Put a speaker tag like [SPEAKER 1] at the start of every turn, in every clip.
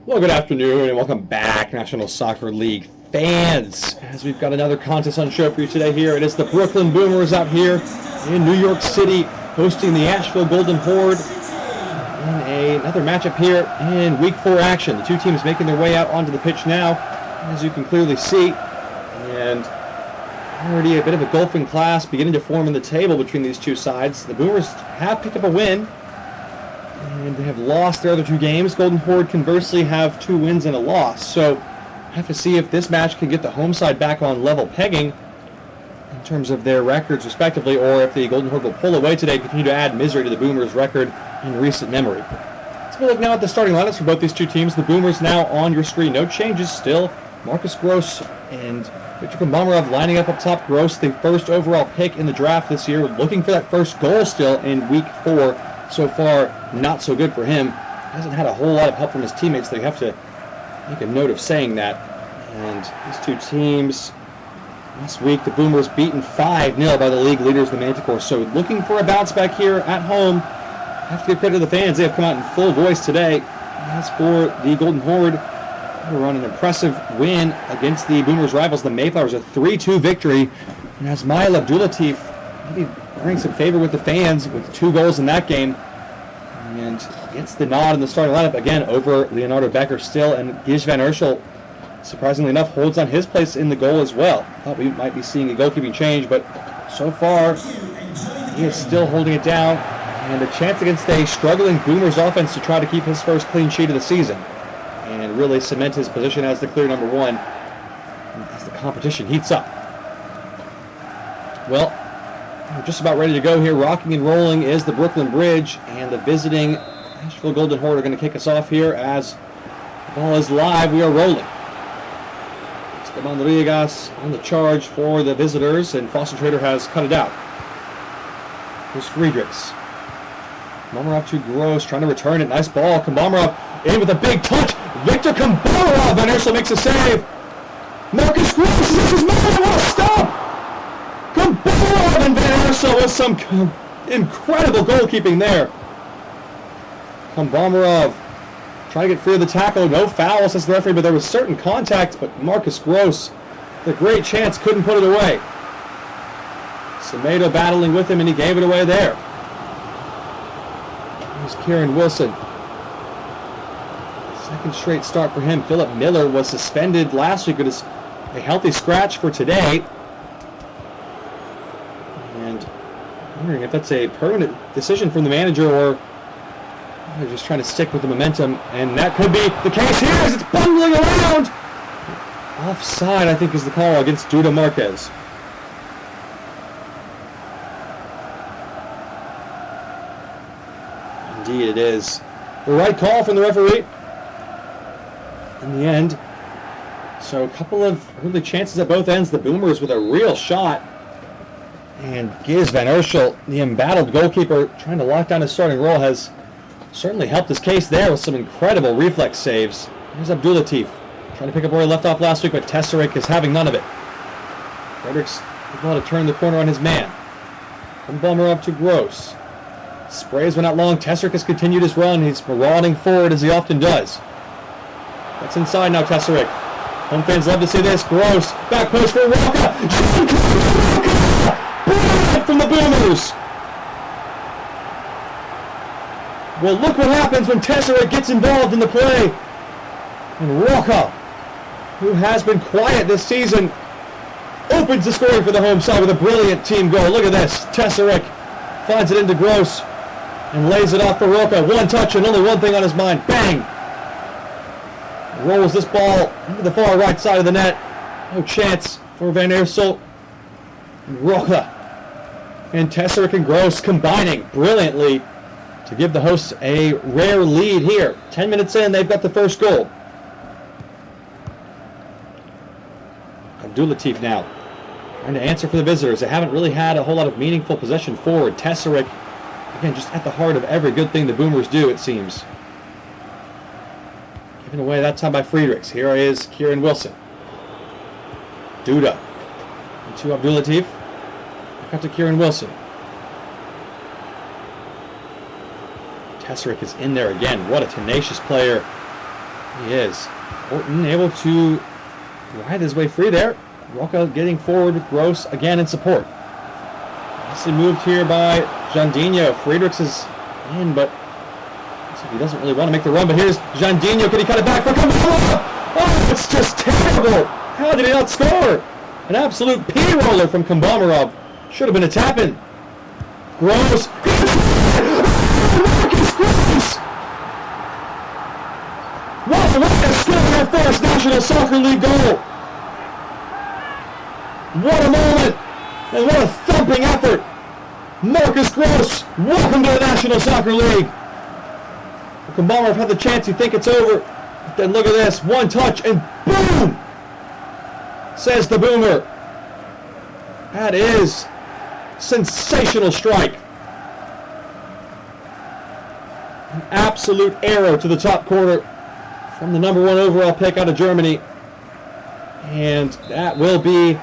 [SPEAKER 1] Well, good afternoon and welcome back, National Soccer League fans, as we've got another contest on show for you today here. It is the Brooklyn Boomers out here in New York City hosting the Asheville Golden Horde in another matchup here in Week 4 action. The two teams making their way out onto the pitch now, as you can clearly see, and already a bit of a gulfing class beginning to form in the table between these two sides. The Boomers have picked up a win, and they have lost their other two games. Golden Horde conversely have 2 wins and a loss. So have to see if this match can get the home side back on level pegging in terms of their records respectively, or if the Golden Horde will pull away today and continue to add misery to the Boomers' record in recent memory. Let's look now at the starting lineups for both these two teams. The Boomers now on your screen. No changes still. Marcus Gross and Victor Kombamarov lining up top. Gross, the first overall pick in the draft this year, looking for that first goal still in Week 4. So far, not so good for him. Hasn't had a whole lot of help from his teammates. They have to make a note of saying that. And these two teams, last week, the Boomers beaten 5-0 by the league leaders, the Manticore. So looking for a bounce back here at home. Have to give credit to the fans. They have come out in full voice today. As for the Golden Horde, they were on an impressive win against the Boomers' rivals, the Mayflowers, a 3-2 victory. And as Ismail Abdulatif, maybe earning some favor with the fans with 2 goals in that game, and gets the nod in the starting lineup again over Leonardo Becker still, and Gish Van Ursel, surprisingly enough, holds on his place in the goal as well. Thought we might be seeing a goalkeeping change, but so far he is still holding it down, and a chance against a struggling Boomers offense to try to keep his first clean sheet of the season and really cement his position as the clear number 1 as the competition heats up. Well, we're just about ready to go here. Rocking and rolling is the Brooklyn Bridge, and the visiting Asheville Golden Horde are going to kick us off here as the ball is live. We are rolling. Esteban Rodriguez on the charge for the visitors, and Foster Trader has cut it out. Here's Friedrichs. Kombamarov to Gross, trying to return it. Nice ball. Kombamarov in with a big touch. Victor Kombamarov. Van Ursel makes a save. Marcus Gross is his man. What a stop! Kombamarov and Van Ursel with some incredible goalkeeping there. Kombamarov trying to get free of the tackle. No foul, says the referee, but there was certain contact. But Marcus Gross, the great chance, couldn't put it away. Semedo battling with him, and he gave it away there. Here's Kieran Wilson. Second straight start for him. Philip Miller was suspended last week, but is a healthy scratch for today. And I'm wondering if that's a permanent decision from the manager, or they're just trying to stick with the momentum. And that could be the case here as it's bungling around. Offside, I think, is the call against Duda Marquez. Indeed it is. The right call from the referee in the end. So a couple of early chances at both ends. The Boomers with a real shot. And Giz Van Ursel, the embattled goalkeeper, trying to lock down his starting role, has certainly helped his case there with some incredible reflex saves. Here's Abdulatif, trying to pick up where he left off last week, but Tesserik is having none of it. Fredericks able to turn the corner on his man. Kombamarov to Gross. Sprays one out long. Tesserik has continued his run. He's marauding forward as he often does. That's inside now, Tesserik. Home fans love to see this. Gross, back post for Roca. Brilliant from the Boomers. Well, look what happens when Tesserik gets involved in the play. And Roca, who has been quiet this season, opens the scoring for the home side with a brilliant team goal. Look at this. Tesserik finds it into Gross and lays it off for Roca. One touch and only one thing on his mind. Bang! Rolls this ball into the far right side of the net. No chance for Van Ursel. Roca and Tesserik and Gross combining brilliantly to give the hosts a rare lead here. 10 minutes in, they've got the first goal. Abdulatif now trying to answer for the visitors. They haven't really had a whole lot of meaningful possession forward. Tesserik, again, just at the heart of every good thing the Boomers do, it seems. Given away that time by Friedrichs. Here is Kieran Wilson. Duda. And to Abdulatif. Back up to Kieran Wilson. Tesserik is in there again. What a tenacious player. He is. Horton able to ride his way free there. Roca getting forward with Gross again in support. Nicely moved here by Jandinho. Friedrichs is in, but he doesn't really want to make the run. But here's Jandinho. Can he cut it back for Kambama? Oh, it's just terrible. How did he not score? An absolute P-roller from Kambamarov. Should have been a tap-in. Gross. Marcus Gross! What a skill in our first National Soccer League goal. What a moment. And what a thumping effort. Marcus Gross, welcome to the National Soccer League. Kambamarov had the chance. You think it's over. But then look at this. One touch and boom! Says the Boomer. That is sensational strike. An absolute arrow to the top corner from the #1 overall pick out of Germany. And that will be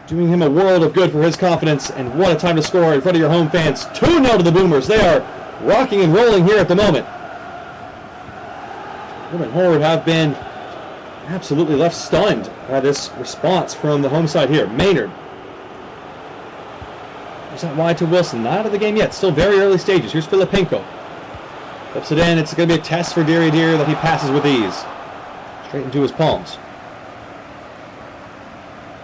[SPEAKER 1] doing him a world of good for his confidence. And what a time to score in front of your home fans. 2-0 to the Boomers. They are rocking and rolling here at the moment. Horde have been absolutely left stunned by this response from the home side here. Maynard. There's that wide to Wilson. Not out of the game yet. Still very early stages. Here's Filipenko. Flips it in. It's going to be a test for Deary that he passes with ease. Straight into his palms.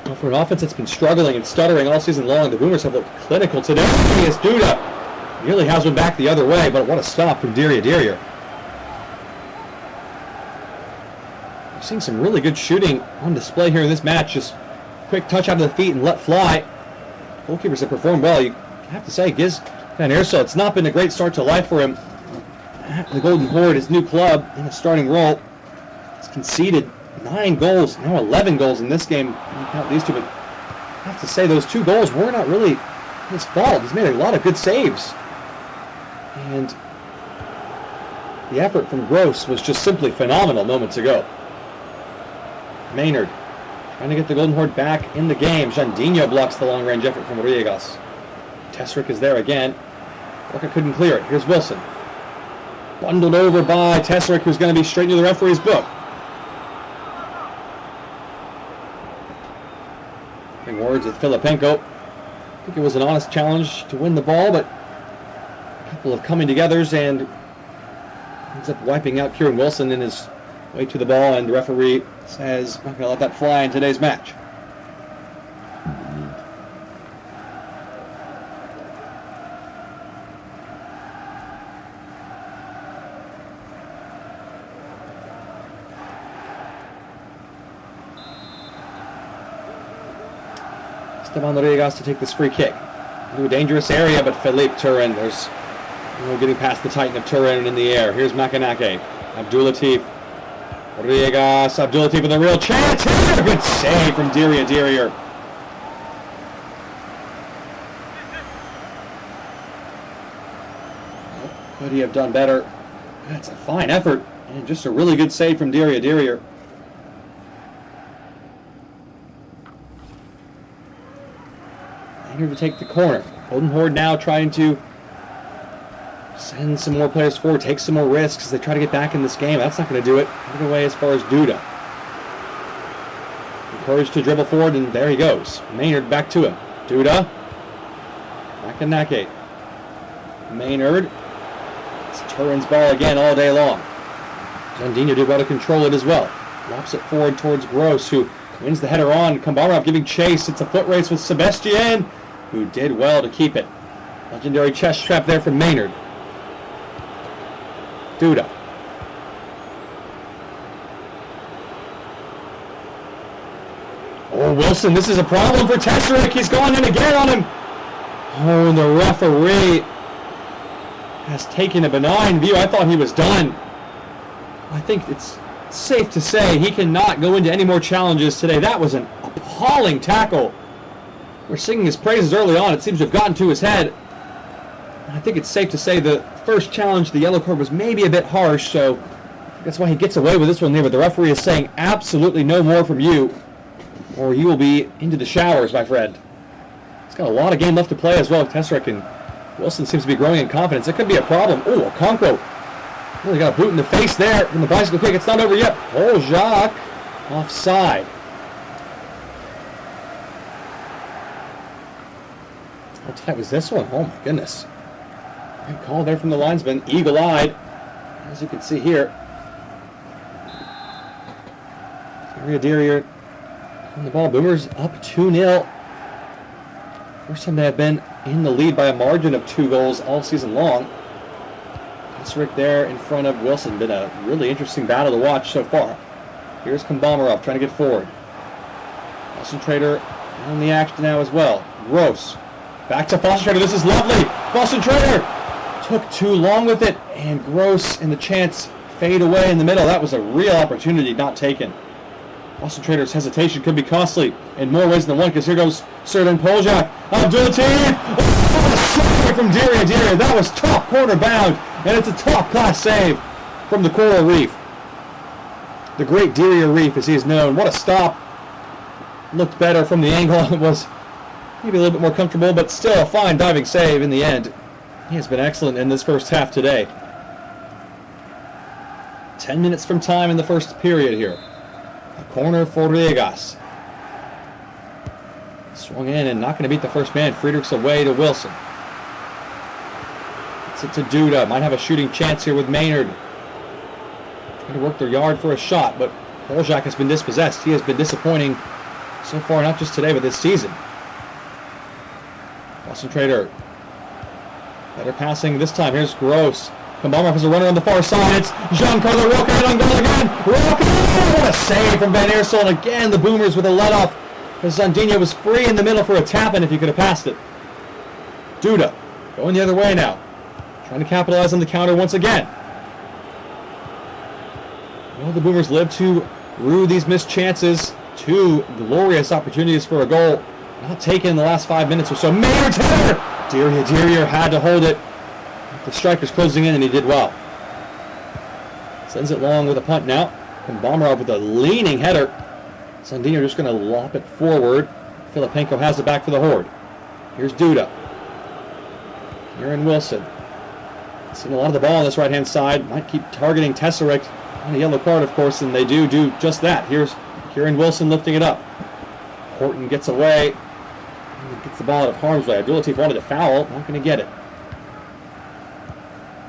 [SPEAKER 1] Well, for an offense that's been struggling and stuttering all season long, the Boomers have looked clinical today. As Duda nearly has one back the other way, but what a stop from Deary. Seeing some really good shooting on display here in this match. Just quick touch out of the feet and let fly. Goalkeepers have performed well. You have to say, Giz Van Eersel, it's not been a great start to life for him. The Golden Horde, his new club, in a starting role, has conceded 9 goals, now 11 goals in this game. You count these two, but I have to say those 2 goals were not really his fault. He's made a lot of good saves. And the effort from Gross was just simply phenomenal moments ago. Maynard trying to get the Golden Horde back in the game. Jandinho blocks the long-range effort from Riegas. Tesrick is there again. Roca couldn't clear it. Here's Wilson. Bundled over by Tesrick, who's going to be straight into the referee's book. In words with Filipenko. I think it was an honest challenge to win the ball, but a couple of coming togethers and ends up wiping out Kieran Wilson in his way to the ball, and the referee says, not going to let that fly in today's match. Esteban Riegas to take this free kick. Into a dangerous area, but Philippe Turin, there's no getting past the Titan of Turin in the air. Here's Makanake. Abdulatif. Riegas, Abdulatif with a real chance here. Good save from Deary. Could he have done better? That's a fine effort and just a really good save from Deary. Here to take the corner. Golden Horde now trying to send some more players forward, take some more risks as they try to get back in this game. That's not going to do it. Get away as far as Duda. Encouraged to dribble forward, and there he goes. Maynard back to him. Duda. Makanake. Maynard. It's Turin's ball again all day long. Jandinho did well to control it as well. Lops it forward towards Gross, who wins the header on. Kambamarov giving chase. It's a foot race with Sebastien, who did well to keep it. Legendary chest trap there from Maynard. Duda. Oh, Wilson, this is a problem for Tesrick. He's gone in again on him. Oh, and the referee has taken a benign view. I thought he was done. I think it's safe to say he cannot go into any more challenges today. That was an appalling tackle. We're singing his praises early on. It seems to have gotten to his head. I think it's safe to say the first challenge, the yellow card, was maybe a bit harsh, so that's why he gets away with this one there. But the referee is saying absolutely no more from you, or you will be into the showers, my friend. He's got a lot of game left to play as well with Tesrick, and Wilson seems to be growing in confidence. It could be a problem. Oh, Okonkwo Really got a boot in the face there from the bicycle kick. It's not over yet. Oh, Jacques offside. How tight was this one? Oh my goodness. Good call there from the linesman. Eagle-eyed, as you can see here. Derriere on the ball. Boomers up 2-0. First time they have been in the lead by a margin of 2 goals all season long. Rick there in front of Wilson. Been a really interesting battle to watch so far. Here's Kombamarov trying to get forward. Concentrator on the action now as well. Gross. Back to Concentrator. This is lovely. Concentrator took too long with it, and Gross and the chance fade away in the middle. That was a real opportunity not taken. Concentrator's hesitation could be costly in more ways than one, because here goes Serdan Poljak. Abdulatif! Oh, from Derriere. That was top corner bound, and it's a top-class save from the Coral Reef. The great Derriere Reef, as he is known. What a stop. Looked better from the angle. It was maybe a little bit more comfortable, but still a fine diving save in the end. He has been excellent in this first half today. 10 minutes from time in the first period here. A corner for Riegas. Swung in and not going to beat the first man. Friedrichs away to Wilson. It's it to Duda. Might have a shooting chance here with Maynard. Trying to work their yard for a shot, but Poljak has been dispossessed. He has been disappointing so far, not just today, but this season. Concentrator. Better passing this time. Here's Gross. Kombamarov has a runner on the far side. It's Giancarlo Roca on goal again. Roca! What a save from Van Eersel. And again, the Boomers with a let-off. As Zandinho was free in the middle for a tap-in if he could have passed it. Duda going the other way now. Trying to capitalize on the counter once again. Well, the Boomers live to rue these missed chances. 2 glorious opportunities for a goal. Not taken in the last 5 minutes or so. Maynard's header! Derriere had to hold it. The striker's closing in, and he did well. Sends it long with a punt now. Kombamarov with a leaning header. Zandinho just going to lop it forward. Filipenko has it back for the Horde. Here's Duda. Kieran Wilson. Seeing a lot of the ball on this right-hand side. Might keep targeting Tesserick on a yellow card, of course, and they do just that. Here's Kieran Wilson lifting it up. Horton gets away. Gets the ball out of harm's way. Abdulatif wanted a foul. Not going to get it.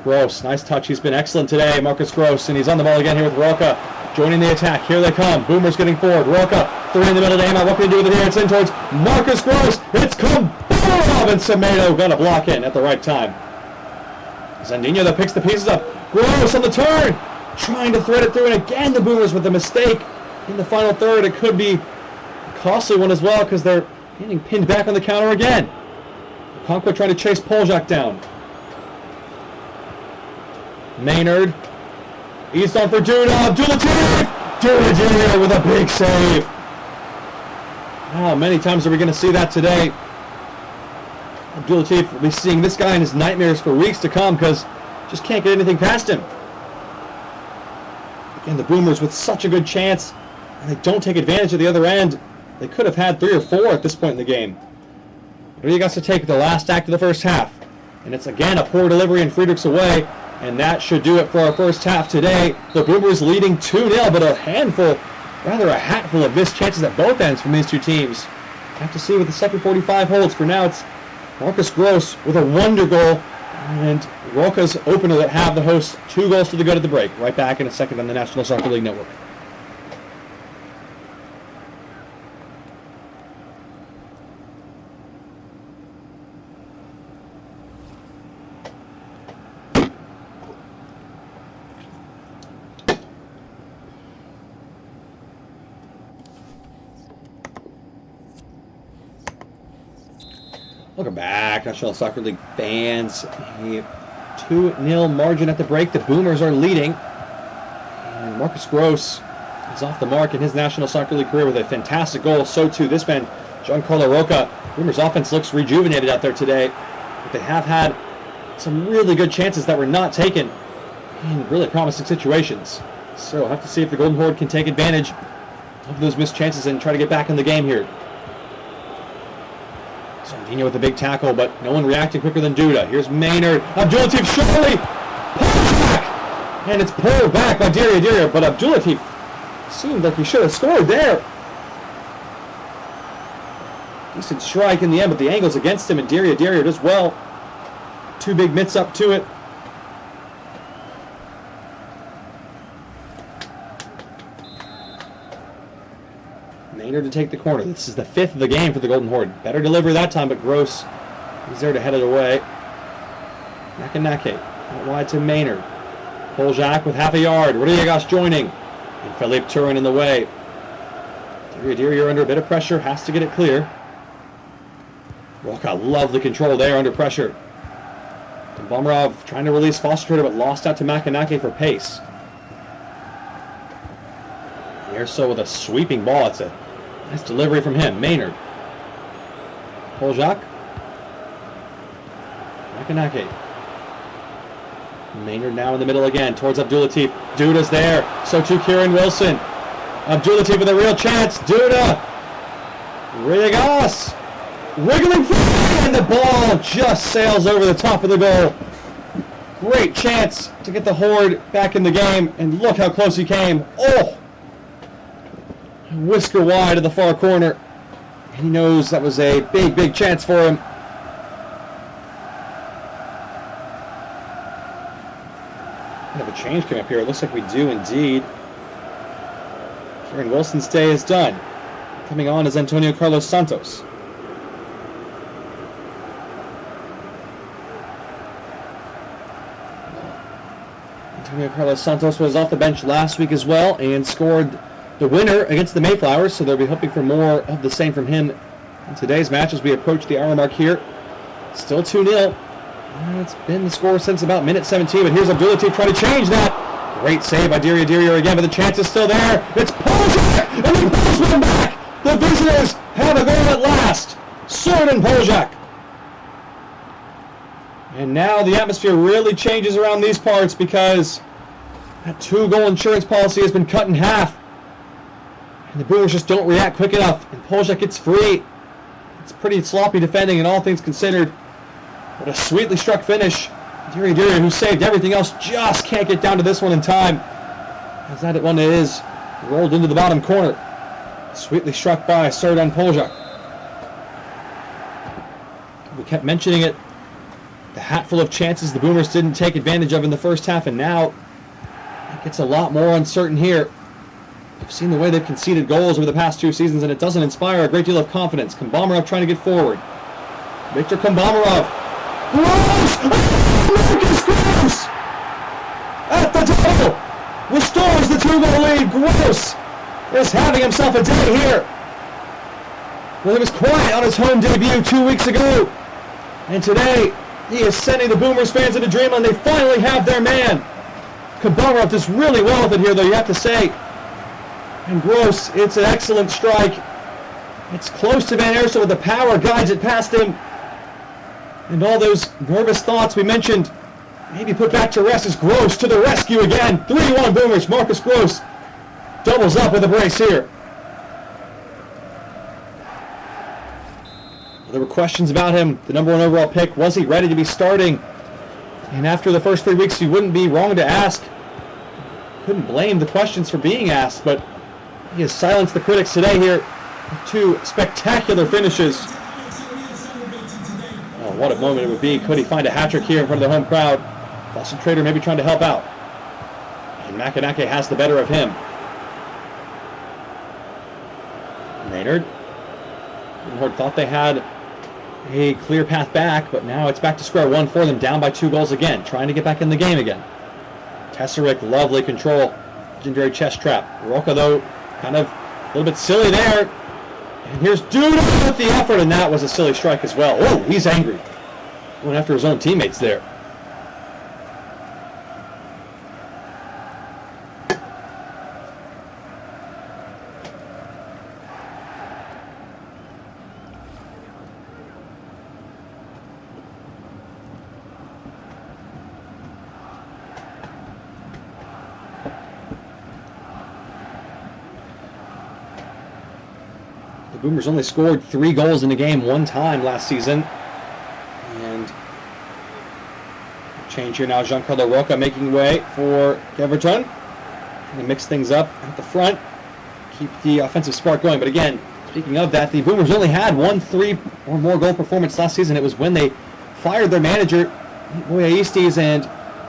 [SPEAKER 1] Gross, nice touch. He's been excellent today, Marcus Gross, and he's on the ball again here with Roca. Joining the attack. Here they come. Boomers getting forward. Roca, 3 in the middle to aim out. What can he do with it here? It's in towards Marcus Gross. It's Kombamarov, and Semedo got a block in at the right time. Zandinho that picks the pieces up. Gross on the turn. Trying to thread it through, and again the Boomers with a mistake in the final third. It could be a costly one as well, because they're getting pinned back on the counter again. Conquo trying to chase Poljak down. Maynard. Eased on for Duda. Abdulatif! Duda with a big save. How many times are we going to see that today? Abdulatif will be seeing this guy in his nightmares for weeks to come, because just can't get anything past him. Again, the Boomers with such a good chance, and they don't take advantage of the other end. They could have had 3 or 4 at this point in the game. Riegas to take the last act of the first half. And it's again a poor delivery and Friedrichs away. And that should do it for our first half today. The Boomers leading 2-0, but a hatful of missed chances at both ends from these two teams. Have to see what the second 45 holds. For now, it's Marcus Gross with a wonder goal. And Roca's opener that have the hosts 2 goals to the good at the break. Right back in a second on the National Soccer League Network. Welcome back, National Soccer League fans. A 2-0 margin at the break. The Boomers are leading. And Marcus Gross is off the mark in his National Soccer League career with a fantastic goal. So too this man, Giancarlo Roca. Boomers offense looks rejuvenated out there today. But they have had some really good chances that were not taken in really promising situations. So we'll have to see if the Golden Horde can take advantage of those missed chances and try to get back in the game here. Zandinho with a big tackle, but no one reacting quicker than Duda. Here's Maynard. Abdulatif surely! Poljak! And it's pulled back by Diria, but Abdulatif seemed like he should have scored there. Decent strike in the end, but the angle's against him, and Diria does well. 2 big mitts up to it. Maynard to take the corner. This is the 5th of the game for the Golden Horde. Better delivery that time, but Gross is there to head it away. Makanake out wide to Maynard. Poljak with half a yard. Rodriguez joining. And Philippe Turin in the way. Diria under a bit of pressure. Has to get it clear. Roca, lovely control there under pressure. Bomarov trying to release Foster, but lost out to Makanake for pace. Erso with a sweeping ball. It's a nice delivery from him. Maynard. Poljak. Makanake. Maynard now in the middle again, towards Abdulatif. Duda's there, so too Kieran Wilson. Abdulatif with a real chance. Duda! Riegas! Wiggling free, and the ball just sails over the top of the goal. Great chance to get the Horde back in the game, and look how close he came. Oh! Whisker wide of the far corner. And he knows that was a big chance for him. Have a change coming up here. It looks like we do indeed. Kieran Wilson's day is done. Coming on is Antonio Carlos Santos. Antonio Carlos Santos was off the bench last week as well and scored the winner against the Mayflowers, so they'll be hoping for more of the same from him in today's match as we approach the hour mark here. Still 2-0. It's been the score since about minute 17, but here's Abdulatif trying to change that. Great save by Diria again, but the chance is still there. It's Poljak, and he pulls one back. The visitors have a goal at last. Sordan Poljak. And now the atmosphere really changes around these parts because that 2-goal insurance policy has been cut in half. And the Boomers just don't react quick enough, and Poljak gets free. It's pretty sloppy defending in all things considered. But a sweetly struck finish. Diria, who saved everything else, just can't get down to this one in time. As that one is rolled into the bottom corner. Sweetly struck by Sordan Poljak. We kept mentioning it. The hatful of chances the Boomers didn't take advantage of in the first half, and now it gets a lot more uncertain here. We've seen the way they've conceded goals over the past 2 seasons, and it doesn't inspire a great deal of confidence. Kombamarov trying to get forward. Victor Kombamarov. Gross! Marcus Gross! At the double! Restores the 2-goal lead. Gross is having himself a day here. Well, he was quiet on his home debut 2 weeks ago. And today, he is sending the Boomers fans into dreamland. They finally have their man. Kombamarov does really well with it here, though, you have to say. And Gross, it's an excellent strike. It's close to Van Aerso with the power, guides it past him. And all those nervous thoughts we mentioned maybe put back to rest as Gross to the rescue again. 3-1 Boomers. Marcus Gross doubles up with a brace here. There were questions about him, the number 1 overall pick. Was he ready to be starting? And after the first 3 weeks, you wouldn't be wrong to ask. Couldn't blame the questions for being asked, but he has silenced the critics today here with 2 spectacular finishes. Oh, what a moment it would be. Could he find a hat-trick here in front of the home crowd? Boston Trader maybe trying to help out. And Makanake has the better of him. Maynard. Horde thought they had a clear path back, but now it's back to square one for them, down by 2 goals again, trying to get back in the game again. Tesserick, lovely control. Legendary chest trap. Roca, though, kind of a little bit silly there. And here's Duda with the effort, and that was a silly strike as well. Oh, he's angry. Going after his own teammates there. Boomers only scored 3 goals in a game 1 time last season. And Change here now. Giancarlo Rocca making way for Everton. Trying to mix things up at the front. Keep the offensive spark going. But again, speaking of that, the Boomers only had 1-3 or more goal performance last season. It was when they fired their manager, Boyaistes, and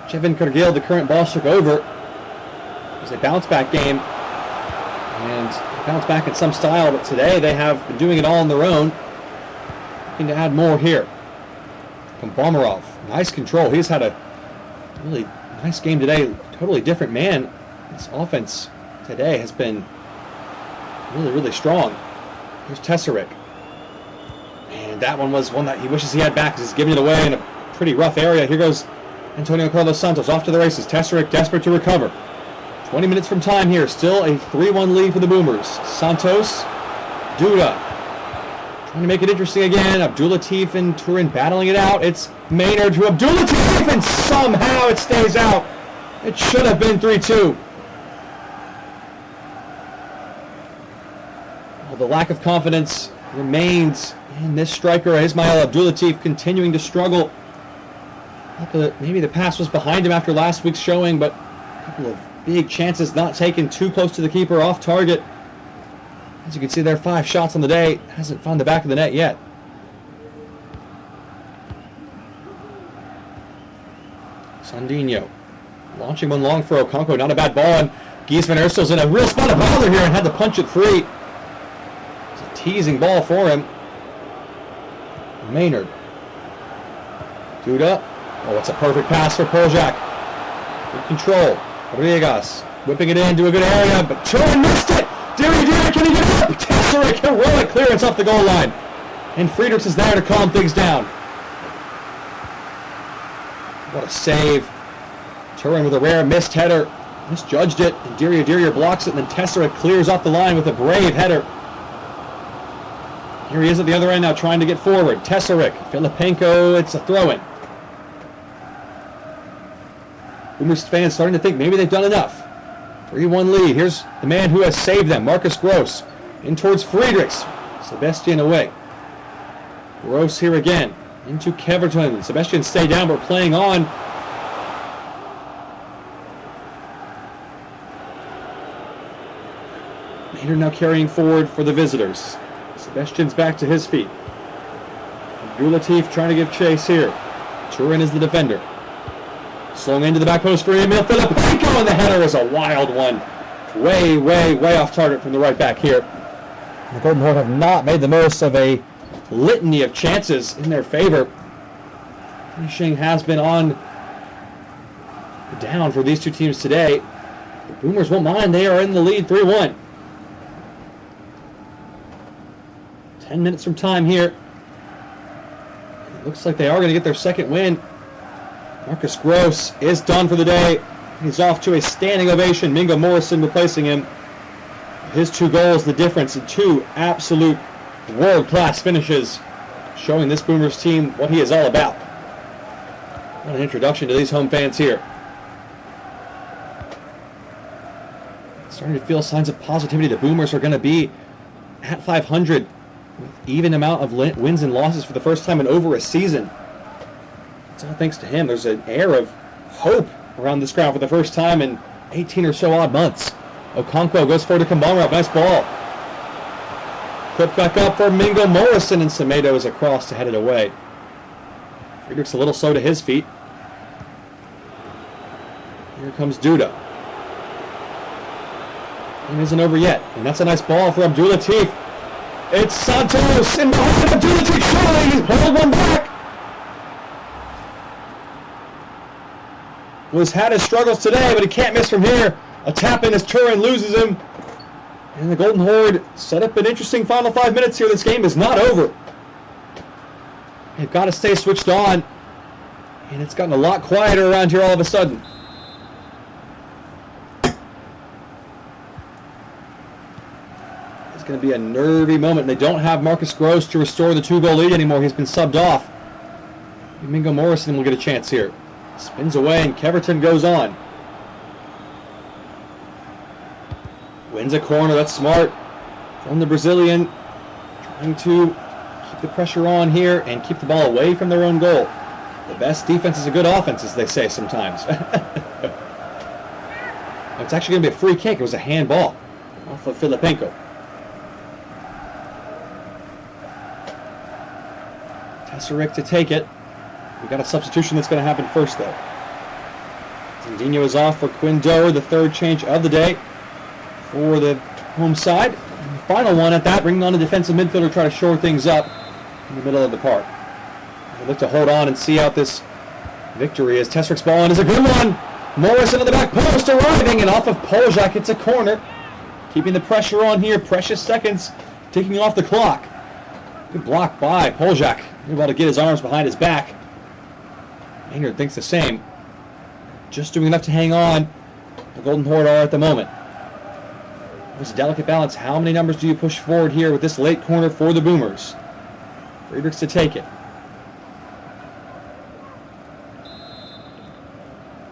[SPEAKER 1] Jevin Cargill, the current boss, took over. It was a bounce-back game. And they bounced back in some style, but today they have been doing it all on their own. Looking to add more here. From Bomarov. Nice control. He's had a really nice game today. Totally different man. This offense today has been really, really strong. Here's Tesaric. And that one was one that he wishes he had back because he's giving it away in a pretty rough area. Here goes Antonio Carlos Santos off to the races. Tesaric desperate to recover. 20 minutes from time here. Still a 3-1 lead for the Boomers. Santos. Duda. Trying to make it interesting again. Abdulatif and Turin battling it out. It's Maynard to Abdulatif, and somehow it stays out. It should have been 3-2. Well, the lack of confidence remains in this striker, Ismail Abdulatif, continuing to struggle. Maybe the pass was behind him after last week's showing, but a couple of big chances not taken too close to the keeper, off target. As you can see there, 5 shots on the day. Hasn't found the back of the net yet. Sandinho launching one long for Okonkwo. Not a bad ball, and Gies van Urstel's in a real spot of bother here and had to punch it free. It's a teasing ball for him. Maynard. Duda. Oh, it's a perfect pass for Poljak. Good control. Rodriguez whipping it into a good area, but Turin missed it. Diri, can he get up? Tesaric, heroic clearance off the goal line. And Friedrichs is there to calm things down. What a save. Turin with a rare missed header. Misjudged it, and Diri blocks it, and then Tesaric clears off the line with a brave header. Here he is at the other end now, trying to get forward. Tesaric, Filipenko, it's a throw-in. Boomers fans starting to think maybe they've done enough. 3-1 lead. Here's the man who has saved them, Marcus Gross. In towards Friedrichs. Sebastian away. Gross here again. Into Keverton. Sebastian stay down, but playing on. Maynard now carrying forward for the visitors. Sebastian's back to his feet. Abdulatif trying to give chase here. Turin is the defender. Slung into the back post for Emil Filipenko, and the header is a wild one. Way off target from the right back here. The Golden Horde have not made the most of a litany of chances in their favor. Finishing has been on down for these two teams today. The Boomers won't mind. They are in the lead 3-1. 10 minutes from time here. It looks like they are going to get their second win. Marcus Gross is done for the day. He's off to a standing ovation. Mingo Morrison replacing him. His 2 goals, the difference in 2 absolute world-class finishes, showing this Boomers team what he is all about. What an introduction to these home fans here. Starting to feel signs of positivity. The Boomers are going to be at 500 with even amount of wins and losses for the first time in over a season. It's all thanks to him. There's an air of hope around this crowd for the first time in 18 or so odd months. Okonkwo goes forward to Kambanrov. Nice ball. Clipped back up for Mingo Morrison, and Semedo is across to head it away. Friedrichs a little slow to his feet. Here comes Duda. It isn't over yet, and that's a nice ball for Abdulatif. It's Santos in behind Abdulatif, surely he's pulled one back. Was had his struggles today, but he can't miss from here. A tap in as Turin loses him. And the Golden Horde set up an interesting final 5 minutes here. This game is not over. They've got to stay switched on. And it's gotten a lot quieter around here all of a sudden. It's going to be a nervy moment. They don't have Marcus Gross to restore the 2-goal lead anymore. He's been subbed off. Mingo Morrison will get a chance here. Spins away and Keverton goes on. Wins a corner, that's smart. From the Brazilian, trying to keep the pressure on here and keep the ball away from their own goal. The best defense is a good offense, as they say sometimes. It's actually going to be a free kick. It was a handball off of Filipenko. Tesarik to take it. We got a substitution that's going to happen first, though. Zindinho is off for Quinn Doer, the third change of the day for the home side. And the final one at that, bringing on a defensive midfielder to try to shore things up in the middle of the park. They look to hold on and see out this victory as Tesarik's ball in is a good one. Morrison at the back post arriving, and off of Poljak, it's a corner. Keeping the pressure on here, precious seconds ticking off the clock. Good block by Poljak. Able to get his arms behind his back. Maynard thinks the same. Just doing enough to hang on. The Golden Horde are at the moment. It was a delicate balance. How many numbers do you push forward here with this late corner for the Boomers? Friedrichs to take it.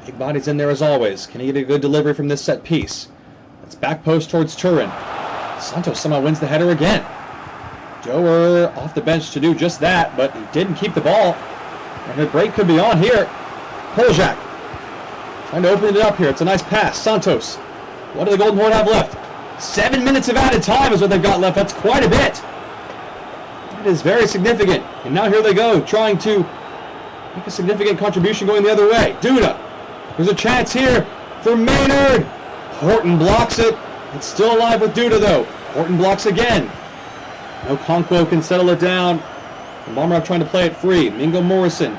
[SPEAKER 1] Big bodies in there as always. Can he get a good delivery from this set piece? That's back post towards Turin. Santos somehow wins the header again. Doer off the bench to do just that, but he didn't keep the ball. And a break could be on here. Poljak trying to open it up here. It's a nice pass. Santos. What do the Golden Horde have left? 7 minutes of added time is what they've got left. That's quite a bit. It is very significant. And now here they go, trying to make a significant contribution going the other way. Duda. There's a chance here for Maynard. Horton blocks it. It's still alive with Duda, though. Horton blocks again. No Conquo can settle it down. And Bomarov trying to play it free. Mingo Morrison.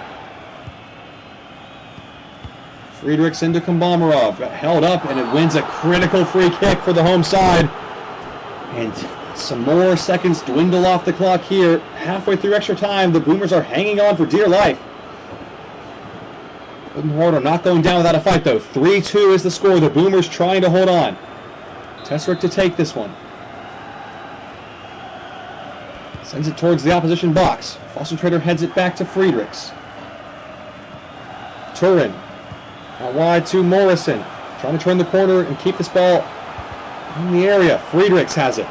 [SPEAKER 1] Friedrichs into Kombamarov. Got held up, and it wins a critical free kick for the home side. And some more seconds dwindle off the clock here. Halfway through extra time, the Boomers are hanging on for dear life. Golden Horde are not going down without a fight, though. 3-2 is the score. The Boomers trying to hold on. Tesarik to take this one. Sends it towards the opposition box. Foster Trader heads it back to Friedrichs. Turin. Out wide to Morrison. Trying to turn the corner and keep this ball in the area. Friedrichs has it.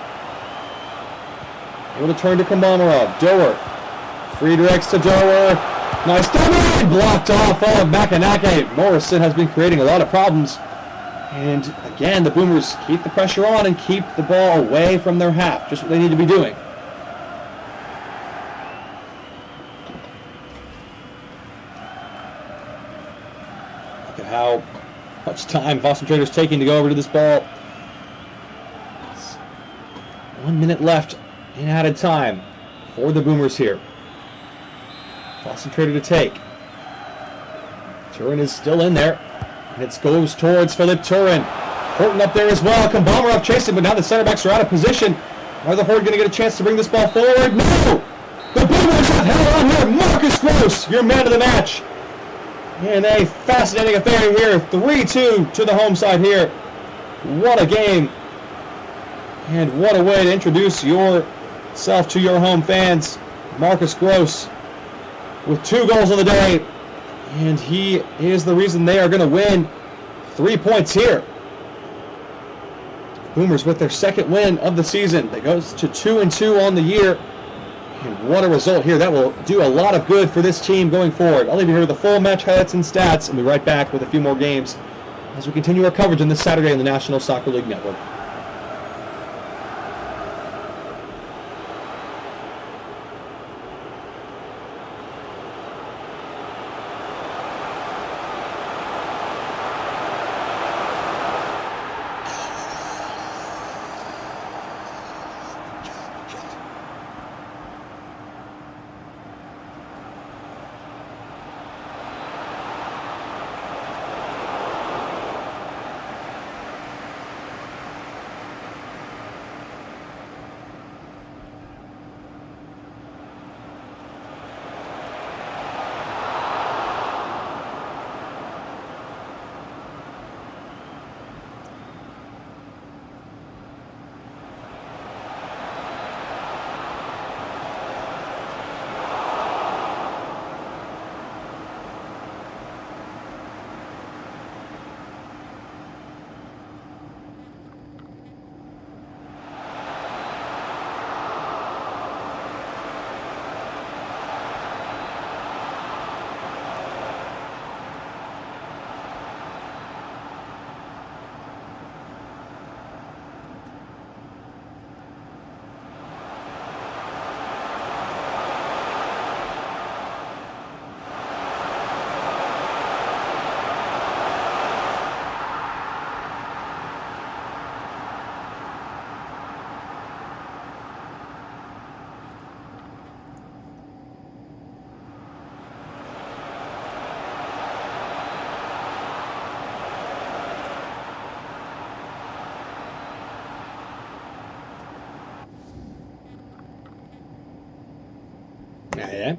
[SPEAKER 1] Able to turn to Kombamarov. Doer. Friedrichs to Doer. Nice double! Blocked off of Makanake. Morrison has been creating a lot of problems. And again, the Boomers keep the pressure on and keep the ball away from their half. Just what they need to be doing. Look at how much time Foster Trader's taking to go over to this ball. 1 minute left in added time for the Boomers here. Foster Trader to take. Turin is still in there. And it goes towards Philip Turin. Horton up there as well. Kombamarov chasing, but now the center backs are out of position. Are the Horde going to get a chance to bring this ball forward? No! The Boomers have held on here. Marcus Gross, your man of the match. In a fascinating affair here. 3-2 to the home side here. What a game. And what a way to introduce yourself to your home fans. Marcus Gross with 2 goals on the day. And he is the reason they are going to win 3 points here. Boomers with their second win of the season. They goes to 2-2 on the year. And what a result here. That will do a lot of good for this team going forward. I'll leave you here with the full match highlights and stats, and be right back with a few more games as we continue our coverage on this Saturday on the National Soccer League Network. Yeah.